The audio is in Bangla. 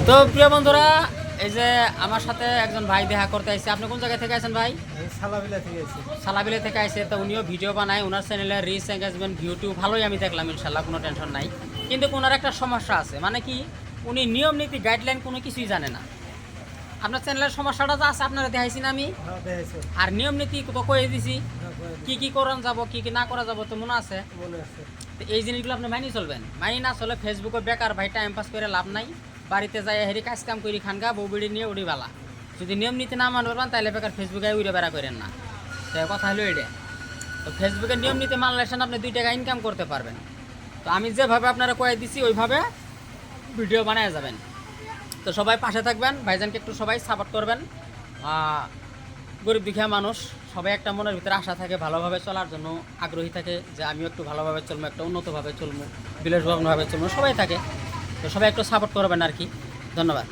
তো প্রিয় বন্ধুরা, এই যে আমার সাথে একজন ভাই দেখা করতে আসছে। আপনি কোন জায়গা থেকে আছেন ভাই? সালাবিলা থেকে এসেছি। সালাবিলে থেকে আসছে। তো উনিও ভিডিও বানায়, ওনার চ্যানেলে রিচ এঙ্গেজমেন্ট ভিউটিউব ভালোই আমি দেখলাম, ইনশাল্লাহ কোনো টেনশন নাই। কিন্তু ওনার একটা সমস্যা আছে, মানে কি উনি নিয়ম নীতি গাইডলাইন কোনো কিছুই জানে না। আপনার চ্যানেলের সমস্যাটা যা আছে আপনারা দেখাইছি না আমি, হ্যাঁ, দেখেছি। আর নিয়ম নীতি তো কয়ে দিছি হ্যাঁ, করে কি দিছি। কি করান যাব কি কি না করা যাব, তো মনে আছে। মনে আছে। তো এই জিনিসগুলো আপনি মানি চলবেন, মানি না চলে ফেসবুকে বেকার ভাই টাইম পাস করে লাভ নাই। বাড়িতে যাই হেরি কাজ কাম করি খানগা বউ বিড়ি নিয়ে উড়ি বালা। যদি নিয়ম নীতি না মানতে পারবেন তাহলে বেকার ফেসবুকে উড়ে বেড়া করেন না। তো কথা হলো এটা। তো ফেসবুকের নিয়ম নীতি মানলে আপনি 2 টাকা ইনকাম করতে পারবেন। তো আমি যেভাবে আপনারা কয়ে দিছি ওইভাবে ভিডিও বানায় যাবেন। তো সবাই পাশে থাকবেন, ভাইজানকে একটু সবাই সাপোর্ট করবেন। গরিব দুঃখীয়া মানুষ সবাই একটা মনের ভিতরে আশা থাকে, ভালোভাবে চলার জন্য আগ্রহী থাকে যে আমিও একটু ভালোভাবে চলবো, একটা উন্নতভাবে চলবো, বিলাসবহুলভাবে চলবো, সবাই থাকে। তো সবাই একটু সাপোর্ট করবেন আর কি। ধন্যবাদ।